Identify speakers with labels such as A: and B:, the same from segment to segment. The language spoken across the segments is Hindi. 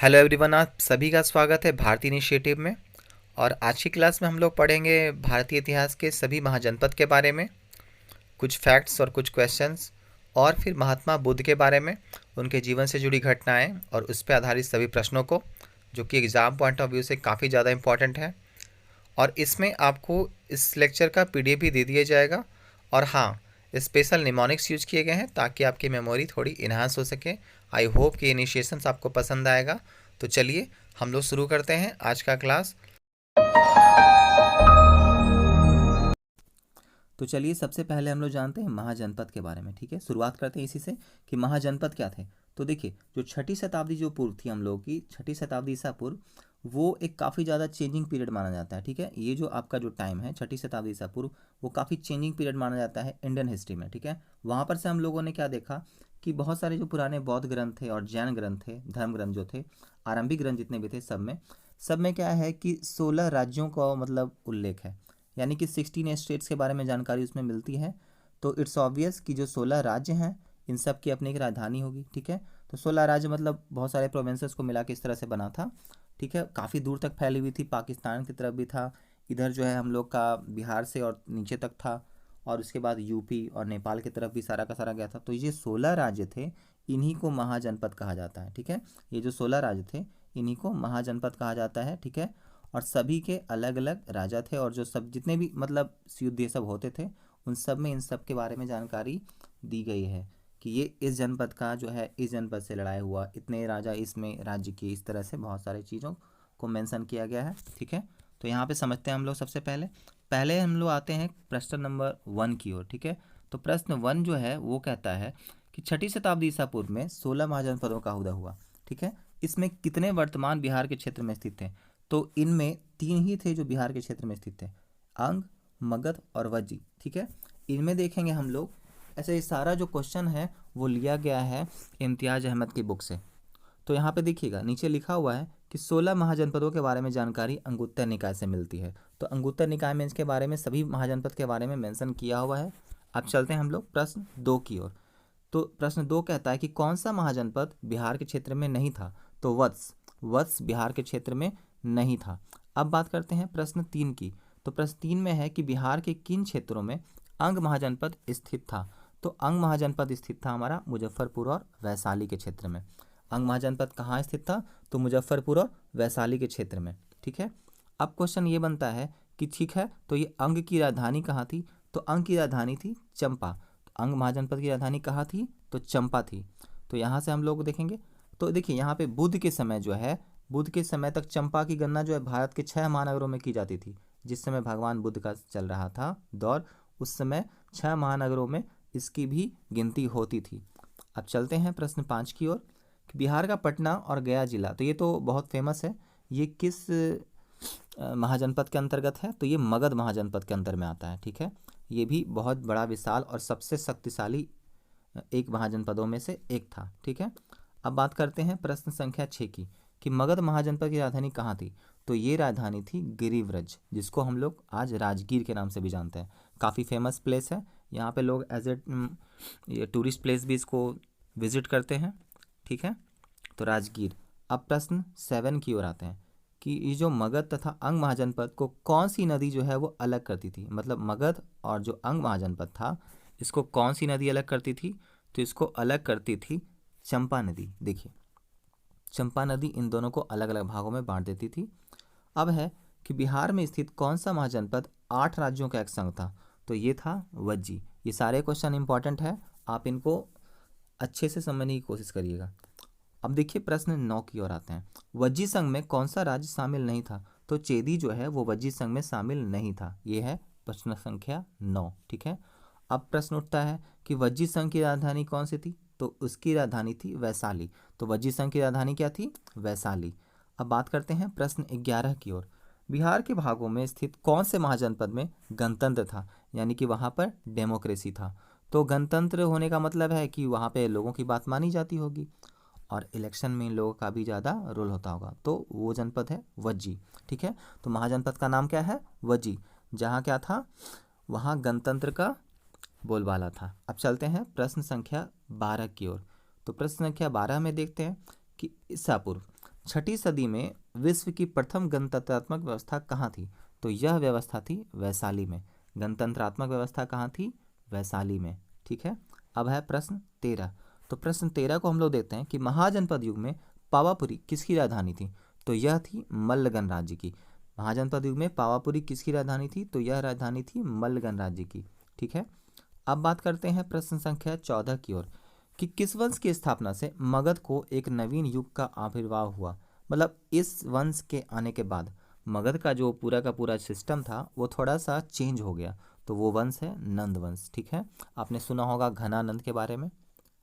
A: हेलो एवरीवन, आप सभी का स्वागत है भारतीय इनिशिएटिव में। और आज की क्लास में हम लोग पढ़ेंगे भारतीय इतिहास के सभी महाजनपद के बारे में, कुछ फैक्ट्स और कुछ क्वेश्चंस, और फिर महात्मा बुद्ध के बारे में, उनके जीवन से जुड़ी घटनाएं और उस पर आधारित सभी प्रश्नों को, जो कि एग्ज़ाम पॉइंट ऑफ व्यू से काफ़ी ज़्यादा इंपॉर्टेंट है। और इसमें आपको इस लेक्चर का पीडीएफ भी दे दिया जाएगा। और हाँ, स्पेशल निमोनिक्स यूज किए गए हैं ताकि आपकी मेमोरी थोड़ी इन्हांस हो सके। आई होप कि इनिशिएशंस आपको पसंद आएगा। तो चलिए हम लोग शुरू करते हैं आज का क्लास। तो चलिए सबसे पहले हम लोग जानते हैं महाजनपद के बारे में। ठीक है, शुरुआत करते हैं इसी से कि महाजनपद क्या थे। तो देखिए, जो छठी शताब्दी जो पूर्व थी हम लोग की, छठी शताब्दी ईसा पूर्व, वो एक काफ़ी ज़्यादा चेंजिंग पीरियड माना जाता है। ठीक है, ये जो आपका जो टाइम है छठी शताब्दी ईसा पूर्व, वो काफ़ी चेंजिंग पीरियड माना जाता है इंडियन हिस्ट्री में। ठीक है, वहाँ पर से हम लोगों ने क्या देखा कि बहुत सारे जो पुराने बौद्ध ग्रंथ थे और जैन ग्रंथ थे, धर्म ग्रंथ जो थे, आरंभिक ग्रंथ जितने भी थे, सब में क्या है कि 16 राज्यों का मतलब उल्लेख है, यानी कि 16 स्टेट्स के बारे में जानकारी उसमें मिलती है। तो इट्स ऑब्वियस कि जो 16 राज्य हैं, इन सब की अपनी एक राजधानी होगी। ठीक है, तो 16 राज्य मतलब बहुत सारे प्रोविंसेस को मिला के इस तरह से बना था। ठीक है, काफ़ी दूर तक फैली हुई थी, पाकिस्तान की तरफ भी था, इधर जो है हम लोग का बिहार से और नीचे तक था, और उसके बाद यूपी और नेपाल की तरफ भी सारा का सारा गया था। तो ये 16 राज्य थे, इन्हीं को महाजनपद कहा जाता है। ठीक है, ये जो 16 राज्य थे, इन्हीं को महाजनपद कहा जाता है। ठीक है, और सभी के अलग अलग राजा थे, और जो सब जितने भी मतलब युद्ध ये सब होते थे, उन सब में इन सब के बारे में जानकारी दी गई है कि ये इस जनपद का जो है, इस जनपद से लड़ाई हुआ, इतने राजा इसमें राज्य किए, इस तरह से बहुत सारी चीज़ों को मेंशन किया गया है। ठीक है, तो यहाँ पे समझते हैं हम लोग। सबसे पहले पहले हम लोग आते हैं प्रश्न नंबर 1 की ओर। ठीक है, तो प्रश्न 1 जो है वो कहता है कि छठी शताब्दी ईसा पूर्व में 16 महाजनपदों का उदय हुआ। ठीक है, इसमें कितने वर्तमान बिहार के क्षेत्र में स्थित थे? तो इनमें 3 ही थे जो बिहार के क्षेत्र में स्थित थे, अंग, मगध और वज्जी। ठीक है, इनमें देखेंगे हम लोग। ऐसे ये सारा जो क्वेश्चन है वो लिया गया है इम्तियाज अहमद की बुक से। तो यहाँ पे देखिएगा, नीचे लिखा हुआ है कि 16 महाजनपदों के बारे में जानकारी अंगुत्तर निकाय से मिलती है। तो अंगुत्तर निकाय में इसके बारे में सभी महाजनपद के बारे में मेंशन किया हुआ है। अब चलते हैं हम लोग प्रश्न 2 की ओर। तो प्रश्न 2 कहता है कि कौन सा महाजनपद बिहार के क्षेत्र में नहीं था? तो वत्स, वत्स बिहार के क्षेत्र में नहीं था। अब बात करते हैं प्रश्न 3 की। तो प्रश्न 3 में है कि बिहार के किन क्षेत्रों में अंग महाजनपद स्थित था? तो अंग महाजनपद स्थित था हमारा मुजफ्फरपुर और वैशाली के क्षेत्र में। अंग महाजनपद कहाँ स्थित था? तो मुजफ्फरपुर और वैशाली के क्षेत्र में। ठीक है, अब क्वेश्चन ये बनता है कि ठीक है, तो ये अंग की राजधानी कहाँ थी? तो अंग की राजधानी थी चंपा। तो अंग महाजनपद की राजधानी कहाँ थी? तो चंपा थी। तो यहाँ से हम लोग देखेंगे, तो देखिए यहाँ पे बुद्ध के समय जो है, बुद्ध के समय तक चंपा की गणना जो है भारत के 6 महानगरों में की जाती थी। जिस समय भगवान बुद्ध का चल रहा था दौर, उस समय 6 महानगरों में इसकी भी गिनती होती थी। अब चलते हैं प्रश्न 5 की ओर कि बिहार का पटना और गया जिला, तो ये तो बहुत फेमस है, ये किस महाजनपद के अंतर्गत है? तो ये मगध महाजनपद के अंतर में आता है। ठीक है, ये भी बहुत बड़ा, विशाल और सबसे शक्तिशाली एक महाजनपदों में से एक था। ठीक है, अब बात करते हैं प्रश्न संख्या 6 की कि मगध महाजनपद की राजधानी कहाँ थी? तो ये राजधानी थी गिरिव्रज, जिसको हम लोग आज राजगीर के नाम से भी जानते हैं। काफ़ी फेमस प्लेस है, यहाँ पे लोग एज ए टूरिस्ट प्लेस भी इसको विजिट करते हैं। ठीक है, तो राजगीर। अब प्रश्न 7 की ओर आते हैं कि ये जो मगध तथा अंग महाजनपद को कौन सी नदी जो है वो अलग करती थी? मतलब मगध और जो अंग महाजनपद था, इसको कौन सी नदी अलग करती थी? तो इसको अलग करती थी चंपा नदी। देखिए, चंपा नदी इन दोनों को अलग अलग भागों में बांट देती थी। अब है कि बिहार में स्थित कौन सा महाजनपद 8 राज्यों का एक संघ था? तो ये था वज्जी। ये सारे क्वेश्चन इंपॉर्टेंट है, आप इनको अच्छे से समझने की कोशिश करिएगा। अब देखिए प्रश्न 9 की ओर आते हैं। वज्जी संघ में कौन सा राज्य शामिल नहीं था? तो चेदी जो है वो वज्जी संघ में शामिल नहीं था। ये है प्रश्न संख्या 9। ठीक है, अब प्रश्न उठता है कि वज्जी संघ की राजधानी कौन सी थी? तो उसकी राजधानी थी वैशाली। तो वज्जी संघ की राजधानी क्या थी? वैशाली। अब बात करते हैं प्रश्न 11 की ओर। बिहार के भागों में स्थित कौन से महाजनपद में गणतंत्र था, यानी कि वहाँ पर डेमोक्रेसी था? तो गणतंत्र होने का मतलब है कि वहाँ पे लोगों की बात मानी जाती होगी, और इलेक्शन में इन लोगों का भी ज़्यादा रोल होता होगा। तो वो जनपद है वज्जी। ठीक है, तो महाजनपद का नाम क्या है? वज्जी। जहाँ क्या था? वहाँ गणतंत्र का बोलबाला था। अब चलते हैं प्रश्न संख्या 12 की ओर। तो प्रश्न संख्या 12 में देखते हैं कि ईसा पूर्व छठी सदी में विश्व की प्रथम गणतंत्रात्मक व्यवस्था कहाँ थी? तो यह व्यवस्था थी वैशाली में। गणतंत्रात्मक व्यवस्था कहाँ थी? वैशाली में। ठीक है, अब है प्रश्न 13। तो प्रश्न 13 को हम लोग देते हैं कि महाजनपद युग में पावापुरी किसकी राजधानी थी? तो यह थी मल्ल राज्य की। महाजनपद युग में पावापुरी किसकी राजधानी थी? तो यह राजधानी थी मल्ल राज्य की। ठीक है, अब बात करते हैं प्रश्न संख्या 14 की ओर कि किस वंश की स्थापना से मगध को एक नवीन युग का आविर्भाव हुआ? मतलब इस वंश के आने के बाद मगध का जो पूरा का पूरा सिस्टम था वो थोड़ा सा चेंज हो गया, तो वो वंश है नंद वंश। ठीक है, आपने सुना होगा घनानंद के बारे में,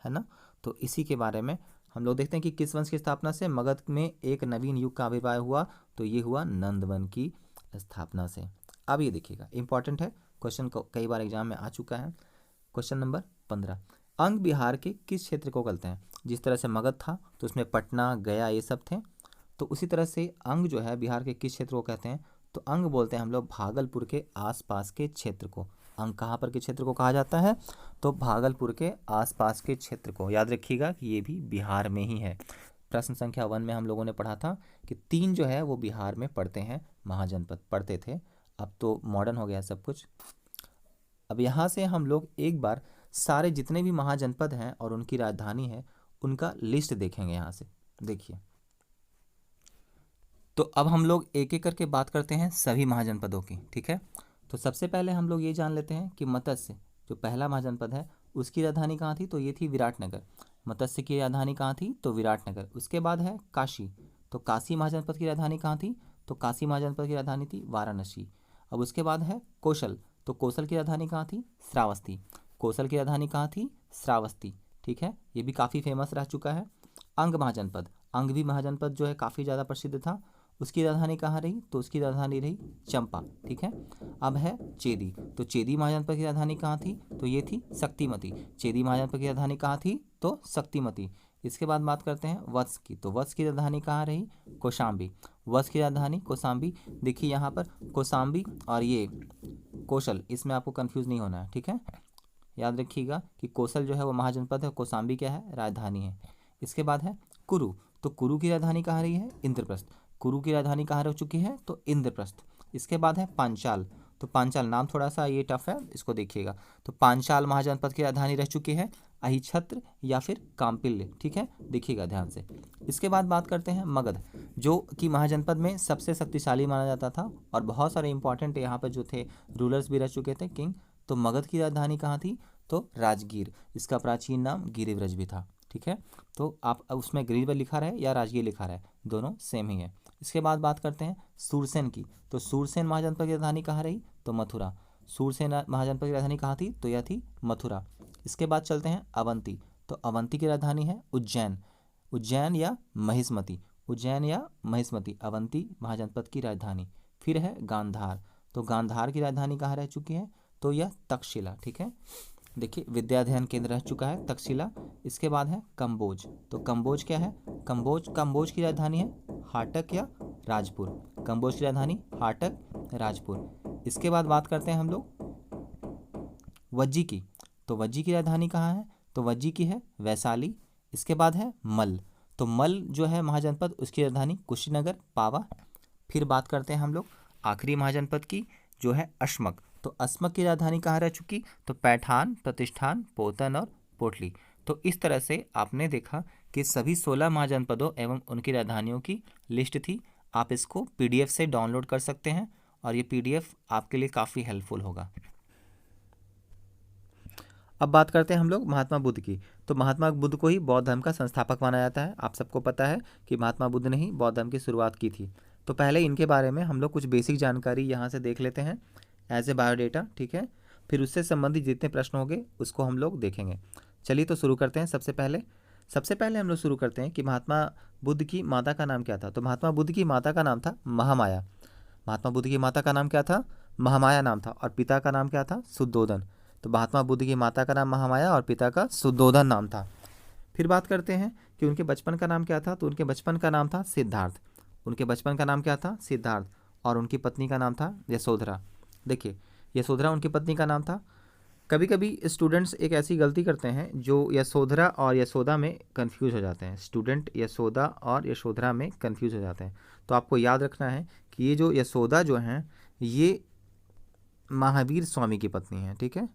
A: है ना? तो इसी के बारे में हम लोग देखते हैं कि किस वंश की स्थापना से मगध में एक नवीन युग का आविर्भाव हुआ? तो ये हुआ नंद वंश की स्थापना से। अब ये देखिएगा, इंपॉर्टेंट है, क्वेश्चन को कई बार एग्जाम में आ चुका है। क्वेश्चन नंबर 15, अंग बिहार के किस क्षेत्र को कहते हैं? जिस तरह से मगध था तो उसमें पटना, गया ये सब थे, तो उसी तरह से अंग जो है बिहार के किस क्षेत्र को कहते हैं? तो अंग बोलते हैं हम लोग भागलपुर के आसपास के क्षेत्र को। अंग कहाँ पर के क्षेत्र को कहा जाता है? तो भागलपुर के आसपास के क्षेत्र को। याद रखिएगा कि ये भी बिहार में ही है। प्रश्न संख्या 1 में हम लोगों ने पढ़ा था कि 3 जो है वो बिहार में पड़ते हैं, महाजनपद पढ़ते थे, अब तो मॉडर्न हो गया सब कुछ। अब यहाँ से हम लोग एक बार सारे जितने भी महाजनपद हैं और उनकी राजधानी है उनका लिस्ट देखेंगे। यहाँ से देखिए, तो अब हम लोग एक एक करके बात करते हैं सभी महाजनपदों की। ठीक है, तो सबसे पहले हम लोग ये जान लेते हैं कि मत्स्य जो पहला महाजनपद है उसकी राजधानी कहाँ थी? तो ये थी विराटनगर। मत्स्य की राजधानी कहाँ थी? तो विराटनगर। उसके बाद है काशी, तो काशी महाजनपद की राजधानी कहाँ थी? तो काशी महाजनपद की राजधानी थी वाराणसी। अब उसके बाद है कौशल, तो कौशल की राजधानी कहाँ थी? श्रावस्ती। कौशल की राजधानी कहाँ थी? श्रावस्ती। ठीक है, ये भी काफ़ी फेमस रह चुका है। अंग महाजनपद, अंग भी महाजनपद जो है काफ़ी ज़्यादा प्रसिद्ध था, उसकी राजधानी कहाँ रही? तो उसकी राजधानी रही चंपा। ठीक है, अब है चेदी, तो चेदी महाजनपद की राजधानी कहाँ थी? तो ये थी शक्तिमती। चेदी महाजनपद की राजधानी कहाँ थी? तो शक्तिमती। इसके बाद बात करते हैं वत्स की, तो वत्स की राजधानी कहाँ रही? कौशाम्बी। वत्स की राजधानी कौशाम्बी। देखिए यहाँ पर कौशाम्बी और ये कौशल, इसमें आपको कंफ्यूज नहीं होना है। ठीक है, याद रखिएगा कि कौशल जो है वो महाजनपद है, कौशाम्बी क्या है? राजधानी है। इसके बाद है कुरु, तो कुरु की राजधानी कहाँ रही है? इंद्रप्रस्थ। कुरु की राजधानी कहाँ रह चुकी है? तो इंद्रप्रस्थ। इसके बाद है पांचाल, तो पांचाल नाम थोड़ा सा ये टफ है, इसको देखिएगा। तो पांचाल महाजनपद की राजधानी रह चुकी है अहिछत्र या फिर काम्पिल्य। ठीक है, देखिएगा ध्यान से। इसके बाद बात करते हैं मगध, जो कि महाजनपद में सबसे शक्तिशाली माना जाता था और बहुत सारे इंपॉर्टेंट यहाँ पर जो थे रूलर्स भी रह चुके थे, किंग। तो मगध की राजधानी कहाँ थी? तो राजगीर। इसका प्राचीन नाम गिरिव्रज भी था। ठीक है, तो आप उसमें गिरिव्रज लिखा रहे या राजगीर लिखा रहे, दोनों सेम ही है। इसके बाद बात करते हैं सूरसेन की, तो सूरसेन महाजनपद की राजधानी कहाँ रही? तो मथुरा। सूरसेन महाजनपद की राजधानी कहाँ थी? तो यह थी मथुरा। इसके बाद चलते हैं अवंती, तो अवंती की राजधानी है उज्जैन। उज्जैन या महिष्मती, उज्जैन या महिष्मती, अवंती महाजनपद की राजधानी। फिर है गांधार, तो गांधार की राजधानी कहाँ रह चुकी है? तो यह तक्षशिला। ठीक है, देखिए विद्याध्ययन केंद्र रह चुका है तक्षशिला। इसके बाद है कंबोज, तो कंबोज क्या है? कंबोज, कंबोज की राजधानी है हाटक या राजपुर। कंबोज की राजधानी हाटक, राजपुर। इसके बाद बात करते हैं हम लोग वज्जी की, तो वज्जी की राजधानी कहाँ है? तो वज्जी की है वैशाली। इसके बाद है मल, तो मल जो है महाजनपद उसकी राजधानी कुशीनगर, पावा। फिर बात करते हैं हम लोग आखिरी महाजनपद की जो है अश्मक, तो अश्मक की राजधानी कहाँ रह चुकी? तो पैठान, प्रतिष्ठान, पोतन और पोटली। तो इस तरह से आपने देखा कि सभी 16 महाजनपदों एवं उनकी राजधानियों की लिस्ट थी। आप इसको पीडीएफ से डाउनलोड कर सकते हैं और ये पीडीएफ आपके लिए काफ़ी हेल्पफुल होगा। अब बात करते हैं हम लोग महात्मा बुद्ध की, तो महात्मा बुद्ध को ही बौद्ध धर्म का संस्थापक माना जाता है। आप सबको पता है कि महात्मा बुद्ध ने ही बौद्ध धर्म की शुरुआत की थी। तो पहले इनके बारे में हम लोग कुछ बेसिक जानकारी यहाँ से देख लेते हैं एज ए बायोडेटा। ठीक है, फिर उससे संबंधित जितने प्रश्न होंगे उसको हम लोग देखेंगे। चलिए तो शुरू करते हैं। सबसे पहले हम लोग शुरू करते हैं कि महात्मा बुद्ध की माता का नाम क्या था। तो महात्मा बुद्ध की माता का नाम था महामाया। महात्मा बुद्ध की माता का नाम क्या था? महामाया नाम था। और पिता का नाम क्या था? शुद्धोधन। तो महात्मा बुद्ध की माता का नाम महामाया और पिता का शुद्धोधन नाम था। फिर बात करते हैं कि उनके बचपन का नाम क्या था। तो उनके बचपन का नाम था सिद्धार्थ। उनके बचपन का नाम क्या था? सिद्धार्थ। और उनकी पत्नी का नाम था यशोधरा। देखिए यशोधरा उनकी पत्नी का नाम था। कभी कभी स्टूडेंट्स एक ऐसी गलती करते हैं जो यशोधरा और यशोदा में कंफ्यूज हो जाते हैं। स्टूडेंट यशोदा और यशोधरा में कंफ्यूज हो जाते हैं। तो आपको याद रखना है कि ये जो यशोदा जो हैं ये महावीर स्वामी की पत्नी है, ठीक है,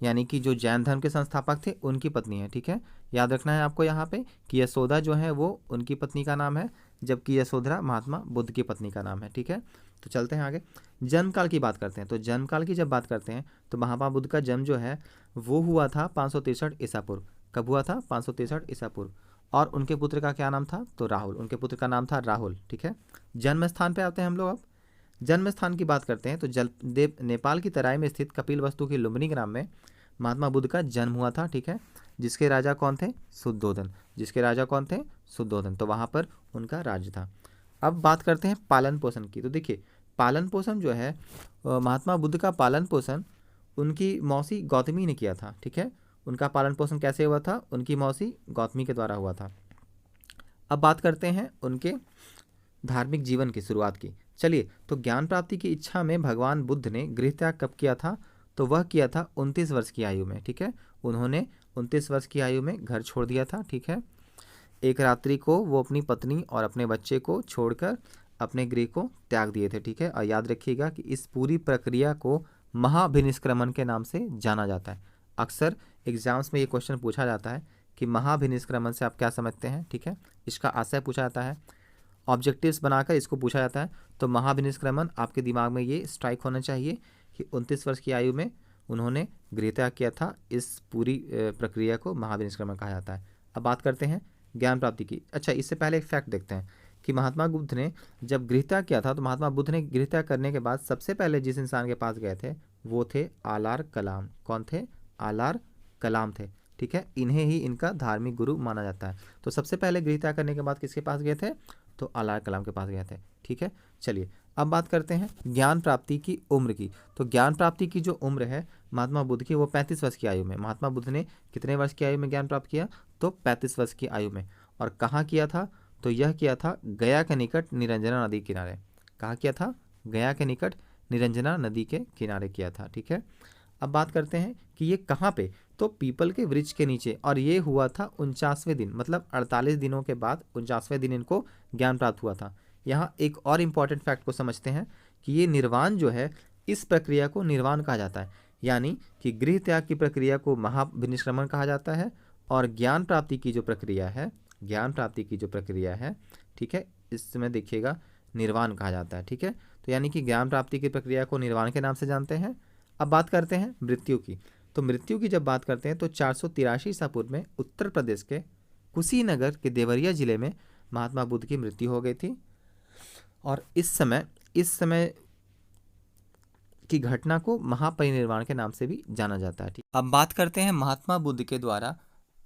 A: यानी कि जो जैन धर्म के संस्थापक थे उनकी पत्नी है, ठीक है। याद रखना है आपको यहाँ पे कि यशोदा जो है वो उनकी पत्नी का नाम है, जबकि यशोधरा महात्मा बुद्ध की पत्नी का नाम है, ठीक है। तो चलते हैं आगे, जन्म काल की बात करते हैं। तो जन्म काल की जब बात करते हैं तो महात्मा बुद्ध का जन्म जो है वो हुआ था 563 ईसा पूर्व। कब हुआ था? 563 ईसा पूर्व। और उनके पुत्र का क्या नाम था? तो राहुल, उनके पुत्र का नाम था राहुल, ठीक है। जन्म स्थान पे आते हैं हम लोग। अब जन्म स्थान की बात करते हैं तो जलदेव नेपाल की तराई में स्थित कपिलवस्तु की लुम्बिनी ग्राम में महात्मा बुद्ध का जन्म हुआ था, ठीक है। जिसके राजा कौन थे? शुद्धोधन। जिसके राजा कौन थे? शुद्धोधन। तो वहाँ पर उनका राज्य था। अब बात करते हैं पालन पोषण की। तो देखिए पालन पोषण जो है महात्मा बुद्ध का पालन पोषण उनकी मौसी गौतमी ने किया था, ठीक है। उनका पालन पोषण कैसे हुआ था? उनकी मौसी गौतमी के द्वारा हुआ था। अब बात करते हैं उनके धार्मिक जीवन की शुरुआत की। चलिए, तो ज्ञान प्राप्ति की इच्छा में भगवान बुद्ध ने गृह त्याग कब किया था? तो वह किया था 29 वर्ष की आयु में, ठीक है। उन्होंने 29 वर्ष की आयु में घर छोड़ दिया था, ठीक है। एक रात्रि को वो अपनी पत्नी और अपने बच्चे को छोड़कर अपने गृह को त्याग दिए थे, ठीक है। और याद रखिएगा कि इस पूरी प्रक्रिया को महाभिनिष्क्रमण के नाम से जाना जाता है। अक्सर एग्जाम्स में ये क्वेश्चन पूछा जाता है कि महाभिनिष्क्रमण से आप क्या समझते हैं, ठीक है। इसका आशय पूछा जाता है, ऑब्जेक्टिव्स बनाकर इसको पूछा जाता है। तो महाभिनिष्क्रमण आपके दिमाग में ये स्ट्राइक होना चाहिए कि 29 वर्ष की आयु में उन्होंने गृह त्याग किया था। इस पूरी प्रक्रिया को महाभिनिष्क्रमण कहा जाता है। अब बात करते हैं ज्ञान प्राप्ति की। अच्छा, इससे पहले एक फैक्ट देखते हैं कि महात्मा बुद्ध ने जब गृह त्याग किया था तो महात्मा बुद्ध ने गृह त्याग करने के बाद सबसे पहले जिस इंसान के पास गए थे वो थे आलार कलाम। कौन थे? आलार कलाम थे, ठीक है। इन्हें ही इनका धार्मिक गुरु माना जाता है। तो सबसे पहले गृह त्याग करने के बाद किसके पास गए थे? तो आलार कलाम के पास गए थे, ठीक है। चलिए, अब बात करते हैं ज्ञान प्राप्ति की उम्र की। तो ज्ञान प्राप्ति की जो उम्र है महात्मा बुद्ध की वो 35 वर्ष की आयु में। महात्मा बुद्ध ने कितने वर्ष की आयु में ज्ञान प्राप्त किया? तो 35 वर्ष की आयु में। और कहाँ किया था? तो यह किया था गया के निकट निरंजना नदी किनारे। कहाँ किया था? गया के निकट निरंजना नदी के किनारे किया था, ठीक है। अब बात करते हैं कि ये कहाँ पे? तो पीपल के वृक्ष के नीचे। और ये हुआ था 49वें दिन, मतलब 48 दिनों के बाद 49वें दिन इनको ज्ञान प्राप्त हुआ था। यहाँ एक और इम्पॉर्टेंट फैक्ट को समझते हैं कि ये निर्वाण जो है, इस प्रक्रिया को निर्वाण कहा जाता है। यानी कि गृह त्याग की प्रक्रिया को महाभिनिष्क्रमण कहा जाता है और ज्ञान प्राप्ति की जो प्रक्रिया है, ज्ञान प्राप्ति की जो प्रक्रिया है, ठीक है, इसमें देखिएगा निर्वाण कहा जाता है, ठीक है। तो यानी कि ज्ञान प्राप्ति की प्रक्रिया को निर्वाण के नाम से जानते हैं। अब बात करते हैं मृत्यु की। तो मृत्यु की जब बात करते हैं तो 483 ईसा पूर्व में उत्तर प्रदेश के कुशीनगर के देवरिया जिले में महात्मा बुद्ध की मृत्यु हो गई थी। और इस समय की घटना को महापरिनिर्वाण के नाम से भी जाना जाता है, ठीक। अब बात करते हैं महात्मा बुद्ध के द्वारा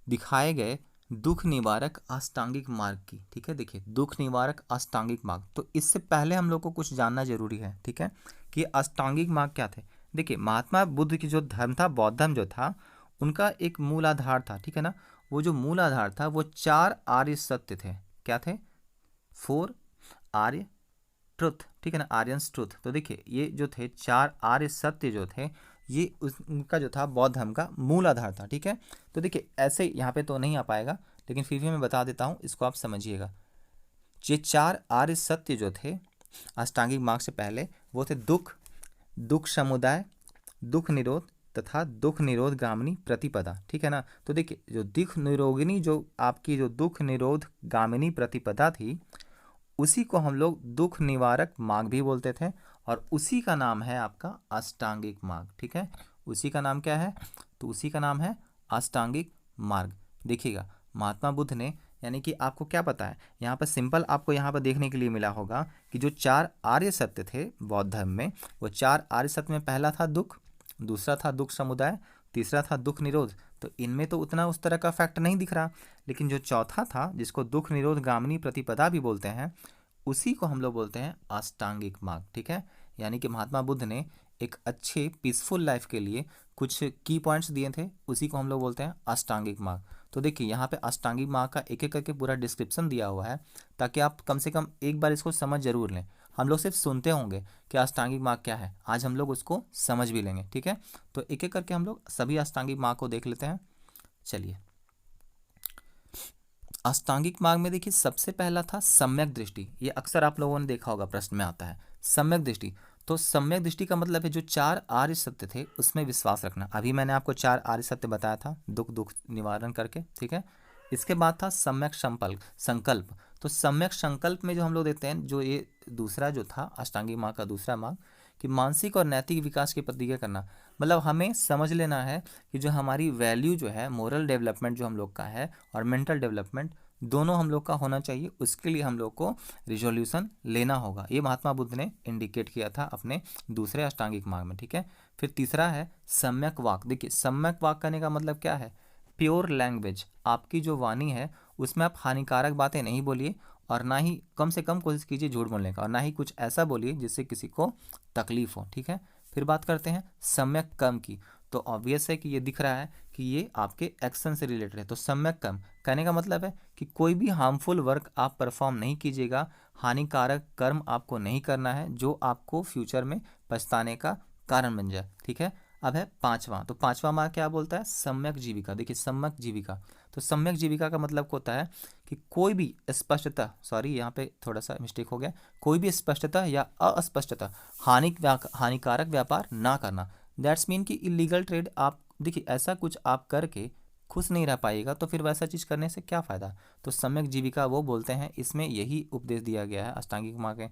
A: दिखाए गए दुख निवारक अष्टांगिक मार्ग की, ठीक है। देखिए, दुख निवारक अष्टांगिक मार्ग, तो इससे पहले हम लोग को कुछ जानना जरूरी है, ठीक है, कि अष्टांगिक मार्ग क्या थे। देखिए, महात्मा बुद्ध की जो धर्म था, बौद्ध धर्म जो था, उनका एक मूल आधार था, ठीक है ना। वो जो मूल आधार था वो 4 आर्य सत्य थे। क्या थे? 4 आर्य ट्रुथ, ठीक है ना, आर्यंस ट्रुथ। तो देखिए, ये जो थे 4 आर्य सत्य जो थे, ये उनका जो था बौद्ध धर्म का मूल आधार था, ठीक है। तो देखिए, ऐसे यहाँ पे तो नहीं आ पाएगा, लेकिन फिर भी मैं बता देता हूँ, इसको आप समझिएगा। ये 4 आर्य सत्य जो थे अष्टांगिक मार्ग से पहले, वो थे दुख समुदाय, दुख निरोध तथा दुख निरोध गामिनी प्रतिपदा, ठीक है ना। तो देखिए, जो दुख निरोगिनी, जो आपकी जो दुख निरोध गामिनी प्रतिपदा थी, उसी को हम लोग दुख निवारक मार्ग भी बोलते थे। और उसी का नाम है आपका अष्टांगिक मार्ग, ठीक है। उसी का नाम क्या है? तो उसी का नाम है अष्टांगिक मार्ग। देखिएगा, महात्मा बुद्ध ने, यानी कि आपको क्या पता है, यहाँ पर सिंपल आपको यहाँ पर देखने के लिए मिला होगा कि जो 4 आर्य सत्य थे बौद्ध धर्म में, वो 4 आर्य सत्य में पहला था दुख, दूसरा था दुख समुदाय, तीसरा था दुख निरोध। तो इनमें तो उतना उस तरह का फैक्ट नहीं दिख रहा, लेकिन जो चौथा था, जिसको दुख निरोध गामिनी प्रतिपदा भी बोलते हैं, उसी को हम लोग बोलते हैं अष्टांगिक मार्ग, ठीक है। यानी कि महात्मा बुद्ध ने एक अच्छे पीसफुल लाइफ के लिए कुछ की पॉइंट्स दिए थे, उसी को हम लोग बोलते हैं अष्टांगिक मार्ग। तो देखिए, यहाँ पे अष्टांगिक मार्ग का एक एक करके पूरा डिस्क्रिप्शन दिया हुआ है, ताकि आप कम से कम एक बार इसको समझ जरूर लें। हम लोग सिर्फ सुनते होंगे कि अष्टांगिक मार्ग क्या है, आज हम लोग उसको समझ भी लेंगे, ठीक है। तो एक एक करके हम लोग सभी अष्टांगिक मार्ग को देख लेते हैं। चलिए, अष्टांगिक मार्ग में देखिए सबसे पहला था सम्यक दृष्टि। ये अक्सर आप लोगों ने देखा होगा, प्रश्न में आता है सम्यक दृष्टि। तो सम्यक दृष्टि का मतलब है जो 4 आर्य सत्य थे उसमें विश्वास रखना। अभी मैंने आपको 4 आर्य सत्य बताया था, दुख निवारण करके, ठीक है। इसके बाद था सम्यक संकल्प। तो सम्यक संकल्प में जो हम लोग देखते हैं, जो ये दूसरा जो था अष्टांगिक मार्ग का दूसरा मार्ग, कि मानसिक और नैतिक विकास की प्रतिज्ञा करना। मतलब हमें समझ लेना है कि जो हमारी वैल्यू जो है, मोरल डेवलपमेंट जो हम लोग का है और मेंटल डेवलपमेंट दोनों हम लोग का होना चाहिए। उसके लिए हम लोग को रिजोल्यूशन लेना होगा। ये महात्मा बुद्ध ने इंडिकेट किया था अपने दूसरे अष्टांगिक मार्ग में, ठीक है। फिर तीसरा है सम्यक वाक। देखिए सम्यक वाक करने का मतलब क्या है, प्योर लैंग्वेज। आपकी जो वाणी है उसमें आप हानिकारक बातें नहीं बोलिए, और ना ही, कम से कम कोशिश कीजिए झूठ बोलने का, और ना ही कुछ ऐसा बोलिए जिससे किसी को तकलीफ हो, ठीक है। फिर बात करते हैं सम्यक कर्म की। तो ऑब्वियस है कि ये दिख रहा है कि ये आपके एक्शन से रिलेटेड है। तो सम्यक कर्म कहने का मतलब है कि कोई भी हार्मफुल वर्क आप परफॉर्म नहीं कीजिएगा, हानिकारक कर्म आपको नहीं करना है जो आपको फ्यूचर में पछताने का कारण बन जाए, ठीक है। अब है पांचवा। तो पांचवा मार्ग क्या बोलता है, सम्यक जीविका। देखिए सम्यक जीविका, तो सम्यक जीविका का मतलब होता है कि कोई भी स्पष्टता, सॉरी यहाँ पे थोड़ा सा मिस्टेक हो गया, कोई भी स्पष्टता या अस्पष्टता हानिकारक व्यापार ना करना। दैट्स मीन कि इलीगल ट्रेड, आप देखिए ऐसा कुछ आप करके खुश नहीं रह पाएगा तो फिर वैसा चीज़ करने से क्या फ़ायदा। तो सम्यक जीविका वो बोलते हैं, इसमें यही उपदेश दिया गया है अष्टांगिक मार्ग के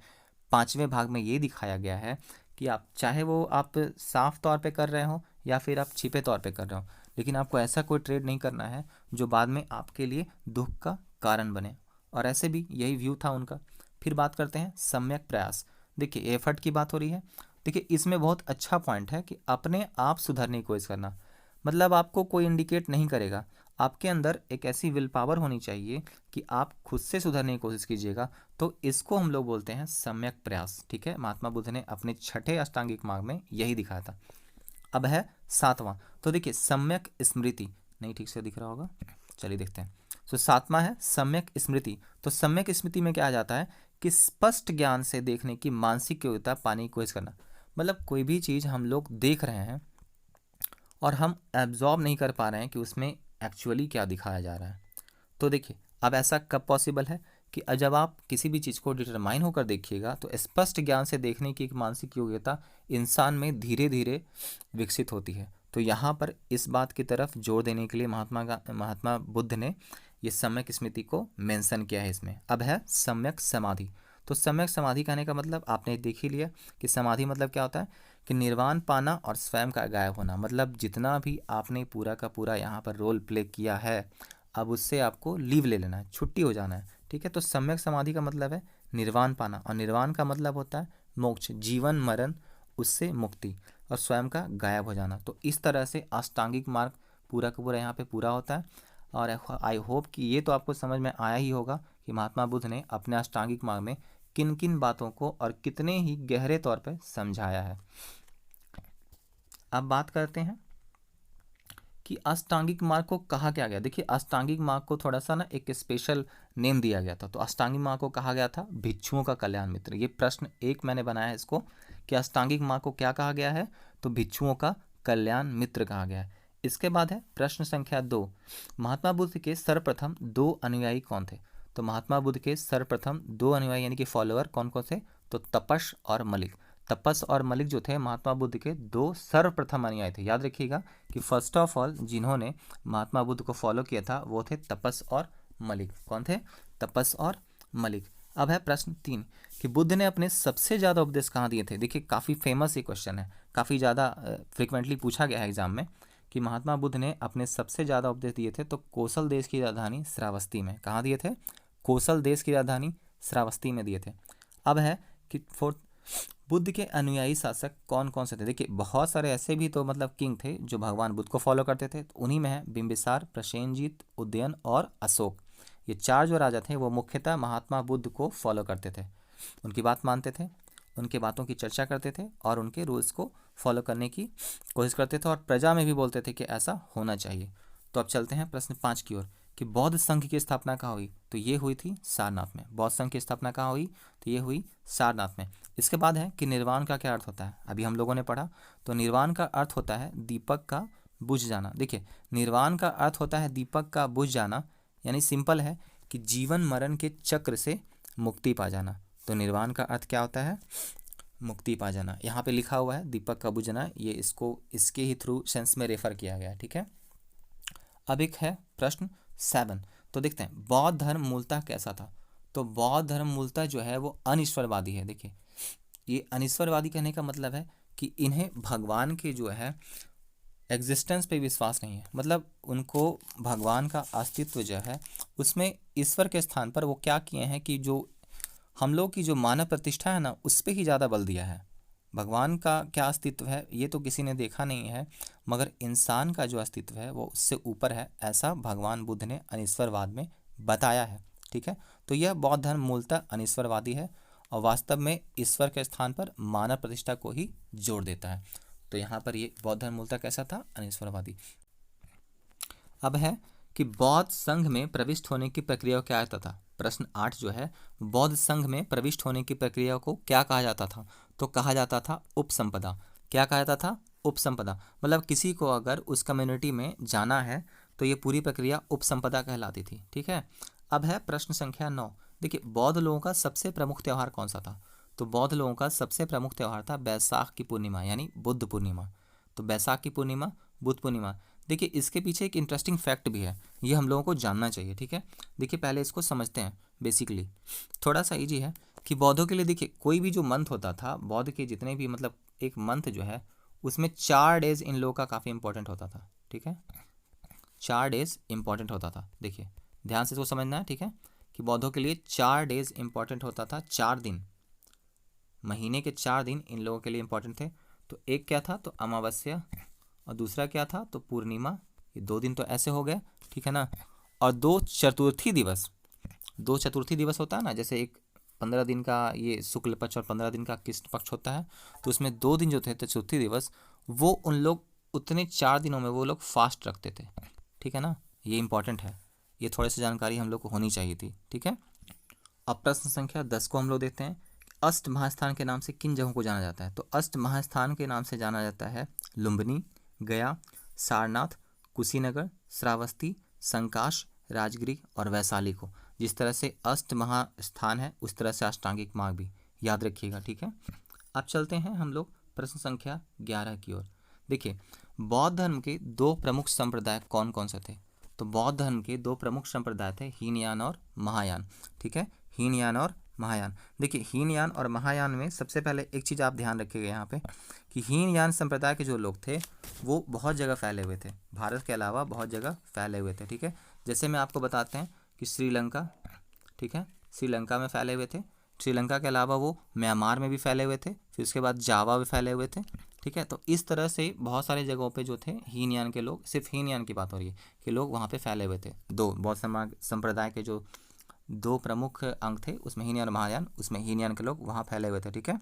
A: पांचवें भाग में। ये दिखाया गया है कि आप चाहे वो आप साफ तौर पे कर रहे हो या फिर आप छिपे तौर पे कर रहे हो, लेकिन आपको ऐसा कोई ट्रेड नहीं करना है जो बाद में आपके लिए दुख का कारण बने। और ऐसे भी यही व्यू था उनका। फिर बात करते हैं सम्यक प्रयास। देखिए एफर्ट की बात हो रही है। देखिए इसमें बहुत अच्छा पॉइंट है कि अपने आप सुधरने की कोशिश करना। मतलब आपको कोई इंडिकेट नहीं करेगा, आपके अंदर एक ऐसी विल पावर होनी चाहिए कि आप खुद से सुधरने की कोशिश कीजिएगा। तो इसको हम लोग बोलते हैं सम्यक प्रयास, ठीक है। महात्मा बुद्ध ने अपने छठे अष्टांगिक मार्ग में यही दिखाया था। अब है सातवां। तो देखिए सम्यक स्मृति, नहीं ठीक से दिख रहा होगा, चलिए देखते हैं। तो सातवां है सम्यक स्मृति। तो सम्यक स्मृति में क्या आ जाता है कि स्पष्ट ज्ञान से देखने की मानसिक योग्यता पाने की कोशिश करना। मतलब कोई भी चीज़ हम लोग देख रहे हैं और हम एब्जॉर्ब नहीं कर पा रहे हैं कि उसमें एक्चुअली क्या दिखाया जा रहा है। तो देखिए अब ऐसा कब पॉसिबल है कि जब आप किसी भी चीज़ को डिटरमाइन होकर देखिएगा तो स्पष्ट ज्ञान से देखने की एक मानसिक योग्यता इंसान में धीरे धीरे विकसित होती है। तो यहाँ पर इस बात की तरफ जोर देने के लिए महात्मा बुद्ध ने ये सम्यक स्मृति को मेंशन किया है इसमें। अब है सम्यक समाधि। तो सम्यक समाधि कहने का मतलब आपने देख ही लिया कि समाधि मतलब क्या होता है कि निर्वाण पाना और स्वयं का गायब होना। मतलब जितना भी आपने पूरा का पूरा यहाँ पर रोल प्ले किया है, अब उससे आपको लीव ले लेना है, छुट्टी हो जाना है, ठीक है। तो सम्यक समाधि का मतलब है निर्वाण पाना, और निर्वाण का मतलब होता है मोक्ष, जीवन मरण उससे मुक्ति, और स्वयं का गायब हो जाना। तो इस तरह से अष्टांगिक मार्ग पूरा का पूरा यहाँ पे पूरा होता है। और आई होप कि ये तो आपको समझ में आया ही होगा कि महात्मा बुद्ध ने अपने अष्टांगिक मार्ग में किन किन बातों को और कितने ही गहरे तौर पर समझाया है। अब बात करते हैं कि अष्टांगिक मार्ग को कहा क्या गया। देखिए अष्टांगिक मार्ग को थोड़ा सा ना एक स्पेशल नेम दिया गया था। तो अष्टांगिक मार्ग को कहा गया था भिक्षुओं का कल्याण मित्र। ये प्रश्न एक मैंने बनाया है इसको कि अष्टांगिक मार्ग को क्या कहा गया है, तो भिक्षुओं का कल्याण मित्र कहा गया है। इसके बाद है प्रश्न संख्या 2, महात्मा बुद्ध के सर्वप्रथम 2 अनुयायी कौन थे। तो महात्मा बुद्ध के सर्वप्रथम 2 अनुयायी यानी कि फॉलोअर कौन कौन थे, तो तपस और मलिक। तपस और मलिक जो थे महात्मा बुद्ध के 2 सर्वप्रथम अनुयायी थे। याद रखिएगा कि फर्स्ट ऑफ ऑल जिन्होंने महात्मा बुद्ध को फॉलो किया था वो थे तपस और मलिक। कौन थे, तपस और मलिक। अब है प्रश्न 3 कि बुद्ध ने अपने सबसे ज़्यादा उपदेश कहाँ दिए थे। देखिए काफ़ी फेमस ये क्वेश्चन है, काफ़ी ज़्यादा फ्रिक्वेंटली पूछा गया है एग्जाम में कि महात्मा बुद्ध ने अपने सबसे ज़्यादा उपदेश दिए थे। तो कौशल देश की राजधानी श्रावस्ती में। कहाँ दिए थे, कौशल देश की राजधानी श्रावस्ती में दिए थे। अब है कि फोर्थ, बुद्ध के अनुयायी शासक कौन कौन से थे। देखिए बहुत सारे ऐसे भी तो मतलब किंग थे जो भगवान बुद्ध को फॉलो करते थे। तो उन्हीं में है बिंबिसार, प्रसेनजीत, उदयन और अशोक। ये 4 जो राजा थे वो मुख्यतः महात्मा बुद्ध को फॉलो करते थे, उनकी बात मानते थे, उनके बातों की चर्चा करते थे और उनके रूल्स को फॉलो करने की कोशिश करते थे, और प्रजा में भी बोलते थे कि ऐसा होना चाहिए। तो अब चलते हैं प्रश्न 5 की ओर कि बौद्ध संघ की स्थापना कहाँ हुई, तो ये हुई थी सारनाथ में। बौद्ध संघ की स्थापना कहाँ हुई, तो ये हुई सारनाथ में। इसके बाद है कि निर्वाण का क्या अर्थ होता है, अभी हम लोगों ने पढ़ा। तो निर्वाण का अर्थ होता है दीपक का बुझ जाना। देखिए, निर्वाण का अर्थ होता है दीपक का बुझ जाना, यानी सिंपल है कि जीवन मरण के चक्र से मुक्ति पा जाना। तो निर्वाण का अर्थ क्या होता है, मुक्ति पा जाना। यहाँ पे लिखा हुआ है दीपक का बुझना, ये इसको इसके ही थ्रू सेंस में रेफर किया गया है, ठीक है। अब एक है प्रश्न 7, तो देखते हैं बौद्ध धर्म मूलतः कैसा था। तो बौद्ध धर्म मूलतः जो है वो अनिश्वरवादी है। देखिए, ये अनिश्वरवादी कहने का मतलब है कि इन्हें भगवान के जो है एग्जिस्टेंस पे विश्वास नहीं है, मतलब उनको भगवान का अस्तित्व जो है उसमें ईश्वर के स्थान पर वो क्या किए हैं कि जो हम लोग की जो मानव प्रतिष्ठा है ना, उस पर ही ज़्यादा बल दिया है। भगवान का क्या अस्तित्व है ये तो किसी ने देखा नहीं है, मगर इंसान का जो अस्तित्व है वो उससे ऊपर है, ऐसा भगवान बुद्ध ने अनिश्वरवाद में बताया है, ठीक है। तो यह बौद्ध धर्म मूलतः अनिश्वरवादी है और वास्तव में ईश्वर के स्थान पर मानव प्रतिष्ठा को ही जोड़ देता है। तो यहाँ पर ये बौद्ध धर्म मूलतः कैसा था, अनिश्वरवादी। अब है कि बौद्ध संघ में प्रविष्ट होने की प्रक्रिया को क्या आता था। प्रश्न 8 जो है, बौद्ध संघ में प्रविष्ट होने की प्रक्रिया को क्या कहा जाता था, तो कहा जाता था उपसंपदा। क्या कहा जाता था, उपसंपदा। मतलब किसी को अगर उस कम्युनिटी में जाना है तो ये पूरी प्रक्रिया उपसंपदा कहलाती थी, ठीक है। अब है प्रश्न संख्या 9। देखिए, बौद्ध लोगों का सबसे प्रमुख त्यौहार कौन सा था। तो बौद्ध लोगों का सबसे प्रमुख त्यौहार था बैसाख की पूर्णिमा, यानी बुद्ध पूर्णिमा। तो बैसाख की पूर्णिमा, बुद्ध पूर्णिमा। देखिए, इसके पीछे एक इंटरेस्टिंग फैक्ट भी है, ये हम लोगों को जानना चाहिए, ठीक है। देखिए, पहले इसको समझते हैं। बेसिकली थोड़ा सा इजी है कि बौद्धों के लिए देखिए कोई भी जो मंथ होता था, बौद्ध के जितने भी मतलब एक मंथ जो है उसमें 4 डेज इन लोगों का काफ़ी इंपॉर्टेंट होता था, ठीक है। 4 डेज इंपॉर्टेंट होता था। देखिए, ध्यान से इसको समझना है, ठीक है, कि बौद्धों के लिए 4 डेज इंपॉर्टेंट होता था। 4 दिन, महीने के 4 दिन इन लोगों के लिए इंपॉर्टेंट थे। तो एक क्या था, तो अमावस्या, और दूसरा क्या था, तो पूर्णिमा। ये 2 दिन तो ऐसे हो गए, ठीक है ना। और 2 चतुर्थी दिवस, 2 चतुर्थी दिवस होता है ना, जैसे एक 15 दिन का ये शुक्ल पक्ष और 15 दिन का कृष्ण पक्ष होता है, तो उसमें 2 दिन जो थे चतुर्थी दिवस, वो उन लोग उतने 4 दिनों में वो लोग फास्ट रखते थे, ठीक है ना। ये इंपॉर्टेंट है, ये थोड़ी सी जानकारी हम लोग को होनी चाहिए थी, ठीक है। अब प्रश्न संख्या 10 को हम लोग देखते हैं। अष्ट महास्थान के नाम से किन जगहों को जाना जाता है। तो अष्ट महास्थान के नाम से जाना जाता है लुम्बिनी, गया, सारनाथ, कुशीनगर, श्रावस्ती, संकाश, राजगिरी और वैशाली को। जिस तरह से अष्ट महास्थान है उस तरह से अष्टांगिक मार्ग भी, याद रखिएगा, ठीक है। अब चलते हैं हम लोग प्रश्न संख्या 11 की ओर। देखिए, बौद्ध धर्म के 2 प्रमुख संप्रदाय कौन कौन से थे। तो बौद्ध धर्म के 2 प्रमुख संप्रदाय थे हीनयान और महायान, ठीक है। हीनयान और महायान। देखिए, हीनयान और महायान में सबसे पहले एक चीज़ आप ध्यान रखिएगा यहाँ पे कि हीनयान संप्रदाय के जो लोग थे वो बहुत जगह फैले हुए थे, भारत के अलावा बहुत जगह फैले हुए थे, ठीक है। जैसे मैं आपको बताते हैं कि श्रीलंका, ठीक है, श्रीलंका में फैले हुए थे। श्रीलंका के अलावा वो म्यांमार में भी फैले हुए थे, फिर उसके बाद जावा भी फैले हुए थे, ठीक है। तो इस तरह से बहुत सारे जगहों पे जो थे हीनयान के लोग, सिर्फ हीनयान की बात हो रही है कि लोग वहाँ पे फैले हुए थे। 2 बौद्ध संप्रदाय के जो 2 प्रमुख अंग थे उसमें हीनयान और महायान, उसमें हीनयान के लोग वहाँ फैले हुए थे, ठीक है।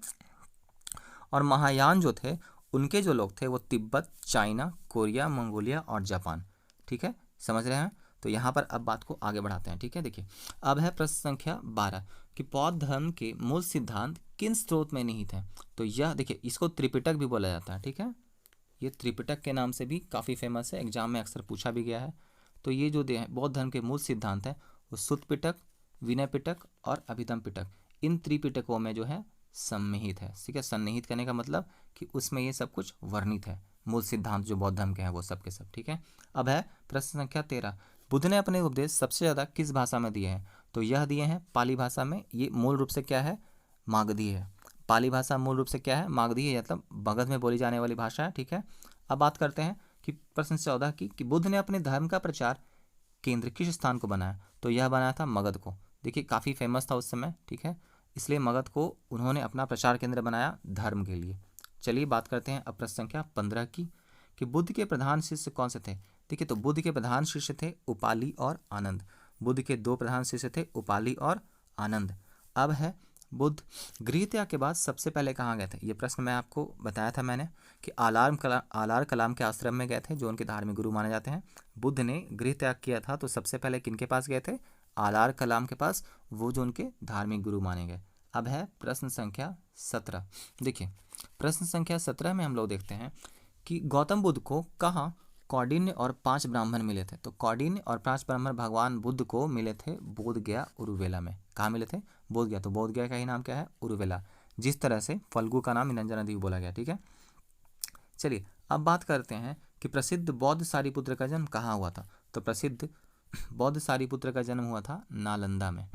A: और महायान जो थे उनके जो लोग थे वो तिब्बत, चाइना, कोरिया, मंगोलिया और जापान, ठीक है, समझ रहे हैं। तो यहाँ पर अब बात को आगे बढ़ाते हैं, ठीक है। देखिए, अब है प्रश्न संख्या 12 कि बौद्ध धर्म के मूल सिद्धांत किन स्रोत में निहित हैं। तो यह देखिए, इसको त्रिपिटक भी बोला जाता है, ठीक है। ये त्रिपिटक के नाम से भी काफ़ी फेमस है, एग्जाम में अक्सर पूछा भी गया है। तो ये जो बौद्ध धर्म के मूल सिद्धांत हैं वो सुत्त पिटक, विनय पिटक और अभिधम पिटक, इन त्रिपिटकों में जो है सम्मिलित है, ठीक है। सन्निहित करने का मतलब कि उसमें ये सब कुछ वर्णित है, मूल सिद्धांत जो बौद्ध धर्म के हैं वो सब के सब, ठीक है। अब है प्रश्न संख्या 13, बुद्ध ने अपने उपदेश सबसे ज़्यादा किस भाषा में दिए हैं। तो यह दिए हैं पाली भाषा में। ये मूल रूप से क्या है, मागधी है। पाली भाषा मूल रूप से क्या है, मागधी है, मतलब मगध में बोली जाने वाली भाषा है, ठीक है। अब बात करते हैं कि प्रश्न 14 की कि बुद्ध ने अपने धर्म का प्रचार केंद्र किस स्थान को बनाया। तो यह बनाया था मगध को। देखिए, काफ़ी फेमस था उस समय, ठीक है, इसलिए मगध को उन्होंने अपना प्रचार केंद्र बनाया धर्म के लिए। चलिए बात करते हैं अब प्रश्न संख्या 15 की कि बुद्ध के प्रधान शिष्य कौन से थे। देखिए, तो बुद्ध के प्रधान शिष्य थे उपाली और आनंद। बुद्ध के 2 प्रधान शिष्य थे, उपाली और आनंद। अब है बुद्ध गृह त्याग के बाद सबसे पहले कहाँ गए थे? ये प्रश्न मैं आपको बताया था मैंने कि आलार कलाम के आश्रम में गए थे, जो उनके धार्मिक गुरु माने जाते हैं। बुद्ध ने गृह त्याग किया था तो सबसे पहले किनके पास गए थे? आलार कलाम के पास, वो जो उनके धार्मिक गुरु माने गए। अब है प्रश्न संख्या 17। देखिए प्रश्न संख्या 17 में हम लोग देखते हैं कि गौतम बुद्ध को कहाँ कौंडिन्य और 5 ब्राह्मण मिले थे? तो कौंडिन्य और 5 ब्राह्मण भगवान बुद्ध को मिले थे बोध गया उरुवेला में। कहाँ मिले थे? बोध गया। तो बोध गया का ही नाम क्या है? उरुवेला। जिस तरह से फल्गु का नाम निरंजन नदी बोला गया। ठीक है, चलिए अब बात करते हैं कि प्रसिद्ध बौद्ध सारिपुत्र का जन्म कहाँ हुआ था? तो प्रसिद्ध बौद्ध सारिपुत्र का जन्म हुआ था नालंदा में।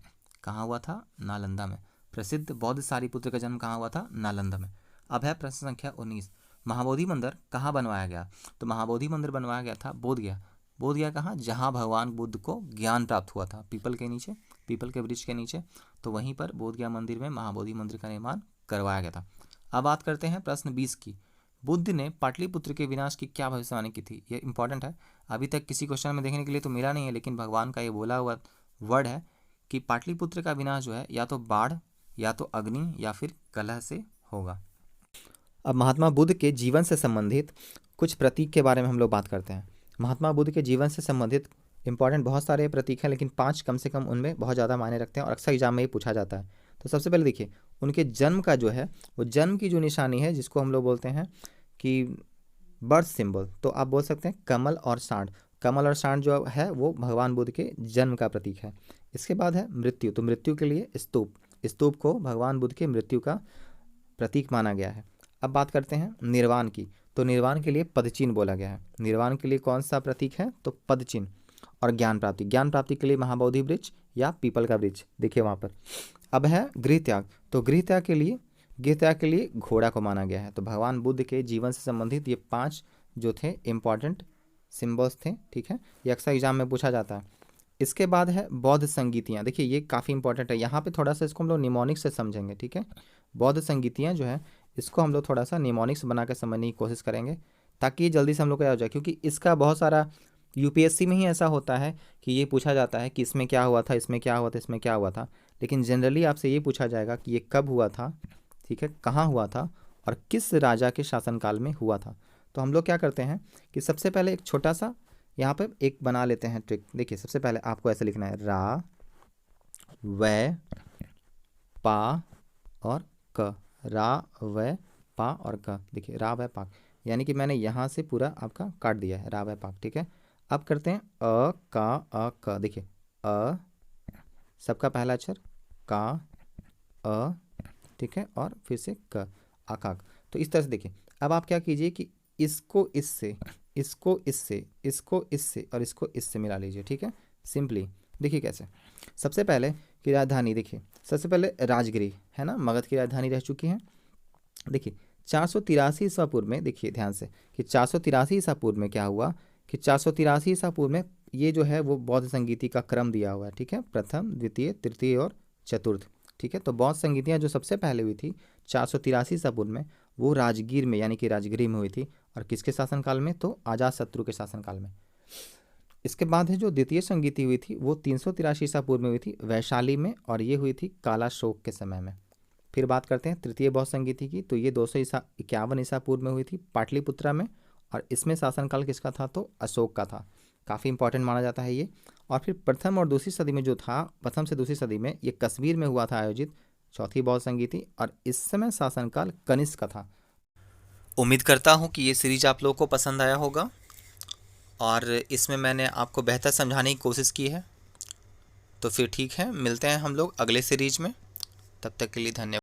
A: कहाँ हुआ था? नालंदा में। प्रसिद्ध बौद्ध सारिपुत्र का जन्म कहाँ हुआ था? नालंदा में। अब है प्रश्न संख्या 19। महाबोधि मंदिर कहाँ बनवाया गया? तो महाबोधि मंदिर बनवाया गया था बोध गया। बोध गया कहाँ? जहाँ भगवान बुद्ध को ज्ञान प्राप्त हुआ था, पीपल के नीचे, पीपल के वृक्ष के नीचे। तो वहीं पर बोध गया मंदिर में महाबोधि मंदिर का निर्माण करवाया गया था। अब बात करते हैं प्रश्न 20 की। बुद्ध ने पाटलिपुत्र के विनाश की क्या भविष्यवाणी की थी? ये इंपॉर्टेंट है, अभी तक किसी क्वेश्चन में देखने के लिए तो मिला नहीं है, लेकिन भगवान का ये बोला हुआ वर्ड है कि पाटलिपुत्र का विनाश जो है या तो बाढ़, या तो अग्नि, या फिर कलह से होगा। अब महात्मा बुद्ध के जीवन से संबंधित कुछ प्रतीक के बारे में हम लोग बात करते हैं। महात्मा बुद्ध के जीवन से संबंधित इंपॉर्टेंट बहुत सारे प्रतीक हैं, लेकिन 5 कम से कम उनमें बहुत ज़्यादा मायने रखते हैं और अक्सर एग्जाम में ही पूछा जाता है। तो सबसे पहले देखिए उनके जन्म का जो है वो जन्म की जो निशानी है, जिसको हम लोग बोलते हैं कि बर्थ सिंबल, तो आप बोल सकते हैं कमल और सांड। कमल और सांड जो है वो भगवान बुद्ध के जन्म का प्रतीक है। इसके बाद है मृत्यु, तो मृत्यु के लिए स्तूप, स्तूप को भगवान बुद्ध के मृत्यु का प्रतीक माना गया है। अब बात करते हैं निर्वाण की, तो निर्वाण के लिए पदचिन्ह बोला गया है। निर्वाण के लिए कौन सा प्रतीक है? तो पदचिन्ह। और ज्ञान प्राप्ति, ज्ञान प्राप्ति के लिए महाबोधि वृक्ष या पीपल का वृक्ष, देखिए वहाँ पर। अब है गृह त्याग, तो गृह त्याग के लिए घोड़ा को माना गया है। तो भगवान बुद्ध के जीवन से संबंधित ये 5 जो थे इम्पॉर्टेंट सिम्बल्स थे। ठीक है, ये अक्सर एग्जाम में पूछा जाता है। इसके बाद है बौद्ध संगीतियाँ, देखिए ये काफ़ी इंपॉर्टेंट है। यहाँ पे थोड़ा सा इसको हम लोग निमोनिक्स से समझेंगे। ठीक है, बौद्ध संगीतियाँ जो है इसको हम लोग थोड़ा सा निमोनिक्स बना कर समझने की कोशिश करेंगे, ताकि ये जल्दी से हम लोग को याद हो जाए, क्योंकि इसका बहुत सारा यूपीएससी में ही ऐसा होता है कि ये पूछा जाता है कि इसमें क्या हुआ था, इसमें क्या हुआ था, इसमें क्या हुआ था, लेकिन जनरली आपसे ये पूछा जाएगा कि ये कब हुआ था, ठीक है, कहाँ हुआ था और किस राजा के शासनकाल में हुआ था। तो हम लोग क्या करते हैं कि सबसे पहले एक छोटा सा यहाँ पर एक बना लेते हैं ट्रिक। देखिए सबसे पहले आपको ऐसे लिखना है रा, वै, पा और क। रा, वै, पा और क। देखिए रा, वै, पा, यानी कि मैंने यहाँ से पूरा आपका काट दिया है रा, वै, पा। ठीक है, अब करते हैं अ, का, अ, क। देखिए अ सबका पहला अक्षर, का, अ, ठीक है, और फिर से क, आकाक। तो इस तरह से देखिए अब आप क्या कीजिए कि इसको इससे, इसको इससे, इसको इससे और इसको इससे मिला लीजिए। ठीक है, सिंपली देखिए कैसे। सबसे पहले की राजधानी देखिए, सबसे पहले राजगिरी है ना, मगध की राजधानी रह चुकी है। देखिए 483 ईसा पूर्व में, देखिए ध्यान से कि 483 ईसा पूर्व में क्या हुआ कि 483 ईसा पूर्व में ये जो है वो बौद्ध संगीति का क्रम दिया हुआ है। ठीक है, प्रथम, द्वितीय, तृतीय और चतुर्थ। ठीक है, तो बौद्ध संगीतियाँ जो सबसे पहले हुई थी 483 ईसा पूर्व में, वो राजगीर में यानी कि राजगिरी में हुई थी। और किसके शासनकाल में? तो अजातशत्रु के शासनकाल में। इसके बाद है जो द्वितीय संगीति हुई थी वो 383 ईसा पूर्व में हुई थी वैशाली में, और ये हुई थी कालाशोक के समय में। फिर बात करते हैं तृतीय बौद्ध संगीति की, तो ये 251 ईसा पूर्व में हुई थी पाटलिपुत्रा में, और इसमें शासनकाल किसका था? तो अशोक का था। काफ़ी इंपॉर्टेंट माना जाता है ये। और फिर प्रथम और दूसरी सदी में जो था, प्रथम से दूसरी सदी में ये कश्मीर में हुआ था आयोजित चौथी बौद्ध संगीति, और इस समय शासनकाल कनिष्क का था। उम्मीद करता हूँ कि ये सीरीज आप लोगों को पसंद आया होगा और इसमें मैंने आपको बेहतर समझाने की कोशिश की है। तो फिर ठीक है, मिलते हैं हम लोग अगले सीरीज में, तब तक के लिए धन्यवाद।